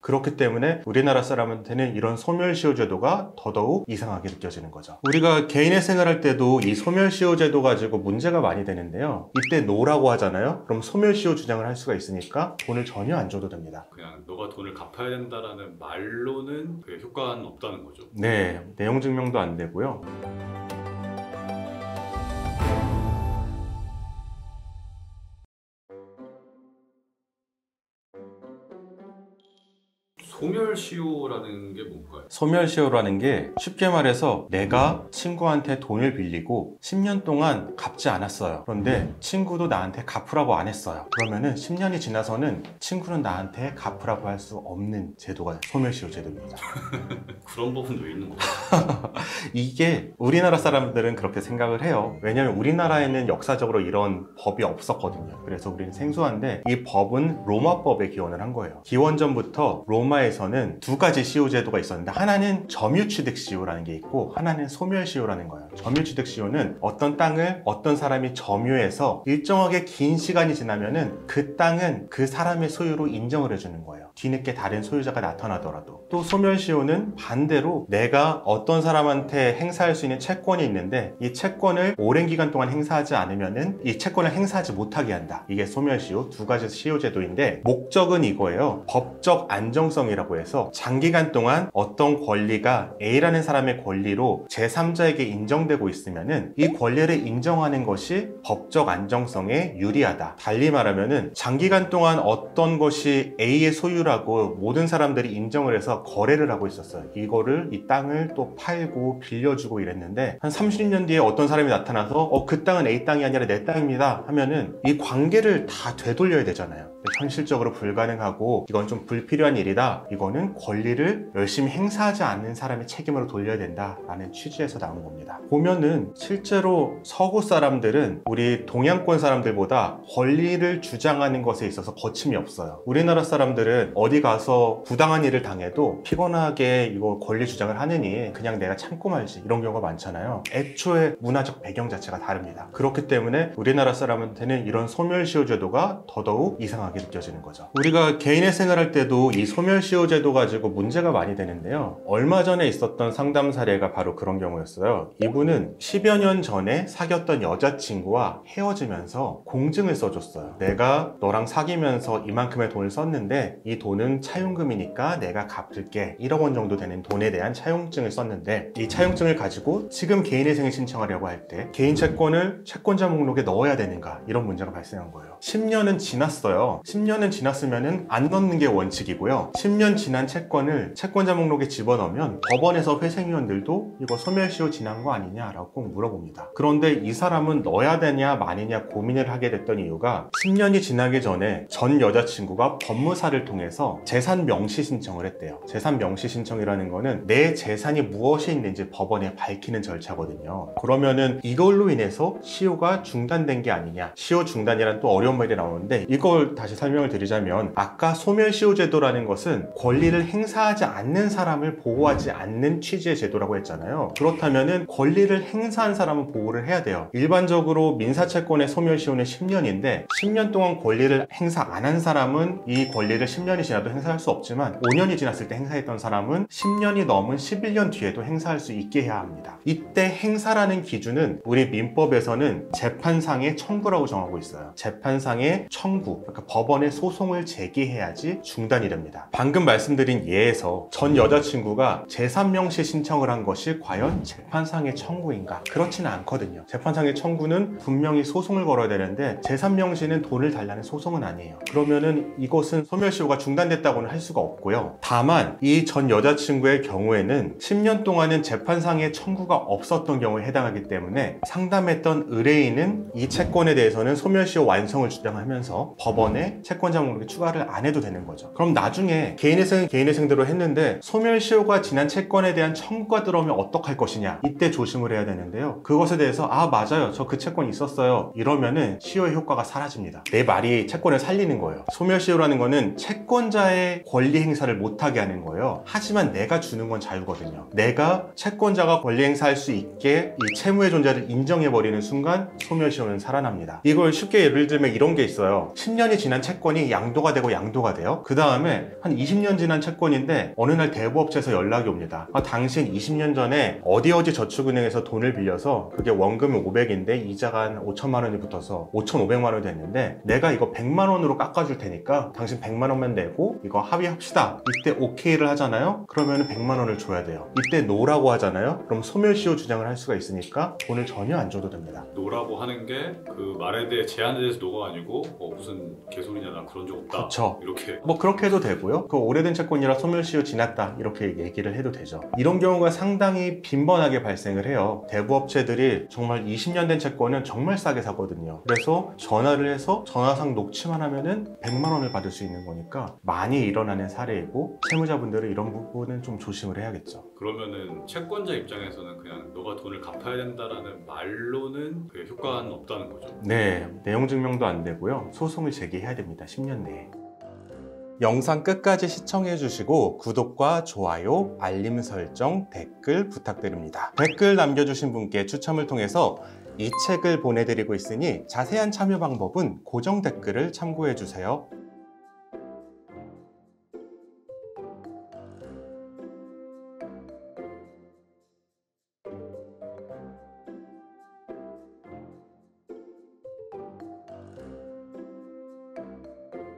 그렇기 때문에 우리나라 사람한테는 이런 소멸시효 제도가 더더욱 이상하게 느껴지는 거죠. 우리가 개인의 생활할 때도 이 소멸시효 제도 가지고 문제가 많이 되는데요. 이때 노라고 하잖아요. 그럼 소멸시효 주장을 할 수가 있으니까 돈을 전혀 안 줘도 됩니다. 그냥 너가 돈을 갚아야 된다라는 말로는 그 효과는 없다는 거죠. 네, 내용 증명도 안 되고요. 소멸시효라는 게 뭔가요? 소멸시효라는 게 쉽게 말해서 내가 친구한테 돈을 빌리고 10년 동안 갚지 않았어요. 그런데 친구도 나한테 갚으라고 안 했어요. 그러면은 10년이 지나서는 친구는 나한테 갚으라고 할 수 없는 제도가 소멸시효 제도입니다. 그런 법은 왜 있는 거예요? 이게 우리나라 사람들은 그렇게 생각을 해요. 왜냐하면 우리나라에는 역사적으로 이런 법이 없었거든요. 그래서 우리는 생소한데 이 법은 로마법에 기원을 한 거예요. 기원전부터 로마에서는 두 가지 시효 제도가 있었는데 하나는 점유취득 시효라는 게 있고 하나는 소멸시효라는 거예요. 점유취득 시효는 어떤 땅을 어떤 사람이 점유해서 일정하게 긴 시간이 지나면은 그 땅은 그 사람의 소유로 인정을 해주는 거예요. 뒤늦게 다른 소유자가 나타나더라도. 또 소멸시효는 반대로 내가 어떤 사람한테 행사할 수 있는 채권이 있는데 이 채권을 오랜 기간 동안 행사하지 않으면은 이 채권을 행사하지 못하게 한다. 이게 소멸시효 두 가지 시효 제도인데 목적은 이거예요. 법적 안정성이라고 해서 장기간 동안 어떤 권리가 A라는 사람의 권리로 제3자에게 인정되고 있으면은 이 권리를 인정하는 것이 법적 안정성에 유리하다. 달리 말하면은 장기간 동안 어떤 것이 A의 소유라고 모든 사람들이 인정을 해서 거래를 하고 있었어요. 이거를 이 땅을 또 팔고 빌려주고 이랬는데 한 30년 뒤에 어떤 사람이 나타나서 그 땅은 A 땅이 아니라 내 땅입니다 하면은 이 관계를 다 되돌려야 되잖아요. 현실적으로 불가능하고 이건 좀 불필요한 일이다. 이거는 권리를 열심히 행사하지 않는 사람의 책임으로 돌려야 된다라는 취지에서 나온 겁니다. 보면은 실제로 서구 사람들은 우리 동양권 사람들보다 권리를 주장하는 것에 있어서 거침이 없어요. 우리나라 사람들은 어디 가서 부당한 일을 당해도 피곤하게 이거 권리 주장을 하느니 그냥 내가 참고 말지 이런 경우가 많잖아요. 애초에 문화적 배경 자체가 다릅니다. 그렇기 때문에 우리나라 사람한테는 이런 소멸시효 제도가 더더욱 이상하게 느껴지는 거죠. 우리가 개인의 생활할 때도 이 소멸시효 제도 가지고 문제가 많이 되는데요. 얼마 전에 있었던 상담 사례가 바로 그런 경우였어요. 이분은 10여 년 전에 사귀었던 여자친구와 헤어지면서 공증을 써줬어요. 내가 너랑 사귀면서 이만큼의 돈을 썼는데 이 돈은 차용금이니까 내가 갚을게. 1억 원 정도 되는 돈에 대한 차용증을 썼는데 이 차용증을 가지고 지금 개인회생을 신청하려고 할 때 개인 채권을 채권자 목록에 넣어야 되는가 이런 문제가 발생한 거예요. 10년은 지났어요. 10년은 지났으면 안 넣는 게 원칙이고요. 10년 지난 채권을 채권자 목록에 집어넣으면 법원에서 회생위원들도 이거 소멸시효 지난 거 아니냐라고 꼭 물어봅니다. 그런데 이 사람은 넣어야 되냐 마니냐 고민을 하게 됐던 이유가 10년이 지나기 전에 전 여자친구가 법무사를 통해서 재산 명시 신청을 했대요. 재산 명시 신청이라는 거는 내 재산이 무엇이 있는지 법원에 밝히는 절차거든요. 그러면은 이걸로 인해서 시효가 중단된 게 아니냐. 시효 중단이란 또 어려운 말이 나오는데 이걸 다시 설명을 드리자면 아까 소멸시효 제도라는 것은 권리를 행사하지 않는 사람을 보호하지 않는 취지의 제도라고 했잖아요. 그렇다면은 권리를 행사한 사람은 보호를 해야 돼요. 일반적으로 민사채권의 소멸시효는 10년인데 10년 동안 권리를 행사 안 한 사람은 이 권리를 10년이 지나도 행사할 수 없지만 5년이 지났을 때 행사했던 사람은 10년이 넘은 11년 뒤에도 행사할 수 있게 해야 합니다. 이때 행사라는 기준은 우리 민법에서는 재판상의 청구라고 정하고 있어요. 재판상의 청구, 그러니까 법원에 소송을 제기해야지 중단이 됩니다. 방금 말씀드린 예에서 전 여자친구가 재산명시 신청을 한 것이 과연 재판상의 청구인가? 그렇지는 않거든요. 재판상의 청구는 분명히 소송을 걸어야 되는데 재산명시는 돈을 달라는 소송은 아니에요. 그러면은 이것은 소멸시효가 중단됐다고는 할 수가 없고요. 다만 이 전 여자친구의 경우에는 10년 동안은 재판상의 청구가 없었던 경우에 해당하기 때문에 상담했던 의뢰인은 이 채권에 대해서는 소멸시효 완성을 주장하면서 법원에 채권자 목록에 추가를 안 해도 되는 거죠. 그럼 나중에 개인회생은 개인회생대로 했는데 소멸시효가 지난 채권에 대한 청구가 들어오면 어떡할 것이냐, 이때 조심을 해야 되는데요. 그것에 대해서 맞아요, 저 그 채권 있었어요, 이러면은 시효의 효과가 사라집니다. 내 말이 채권을 살리는 거예요. 소멸시효라는 거는 채권자의 권리 행사를 못하게 하는 거예요. 하지만 내가 주는 건 자유거든요. 내가 채권자가 권리 행사할 수 있게 이 채무의 존재를 인정해버리는 순간 소멸시효는 살아납니다. 이걸 쉽게 예를 들면 이런 게 있어요. 10년이 지난 채권이 양도가 되고 양도가 돼요. 그 다음에 한 20년 지난 채권인데 어느 날 대부업체에서 연락이 옵니다. 당신 20년 전에 어디 저축은행에서 돈을 빌려서 그게 원금이 500인데 이자가 한 5천만 원이 붙어서 5,500만 원이 됐는데 내가 이거 100만 원으로 깎아줄 테니까 당신 100만 원만 내고 이거 합의합시다. 이때 오케이를 하잖아요. 그러면 100만 원을 줘야 돼요. 이때 노라고 하잖아요. 그럼 소멸시효 주장을 할 수가 있으니까 돈을 전혀 안 줘도 됩니다. 노라고 하는 게 그 말에 대해 제안에 대해서 노가 아니고 무슨 개소리냐 나 그런 적 없다. 그렇죠. 이렇게. 뭐 그렇게 해도 되고요. 그 오래된 채권이라 소멸시효 지났다 이렇게 얘기를 해도 되죠. 이런 경우가 상당히 빈번하게 발생을 해요. 대부업체들이 정말 20년 된 채권은 정말 싸게 사거든요. 그래서 전화를 해서 전화상 녹취만 하면은 100만 원을 받을 수 있는 거니까 많이 일어나는 사례이고 채무자분들은 이런 부분은 좀 조심을 해야겠죠. 그러면은 채권자 입장에서는 그냥 너가 돈을 갚아야 된다라는 말로는 그 효과는 없다는 거죠. 네, 내용 증명도 안 되고요. 소송을 제기해야 됩니다. 10년 내에. 영상 끝까지 시청해 주시고 구독과 좋아요, 알림 설정, 댓글 부탁드립니다. 댓글 남겨주신 분께 추첨을 통해서 이 책을 보내드리고 있으니 자세한 참여 방법은 고정 댓글을 참고해 주세요.